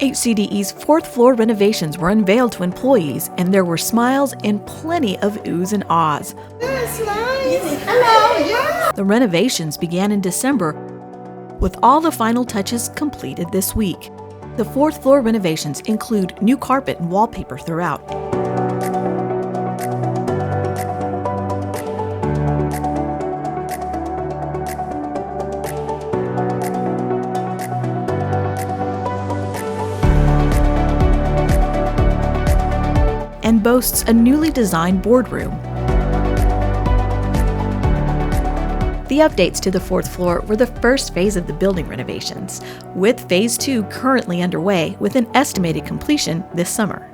HCDE's fourth floor renovations were unveiled to employees, and there were smiles and plenty of oohs and ahs. That's nice. Hello, yeah. The renovations began in December, with all the final touches completed this week. The fourth floor renovations include new carpet and wallpaper throughout. And boasts a newly designed boardroom. The updates to the fourth floor were the first phase of the building renovations, with Phase 2 currently underway with an estimated completion this summer.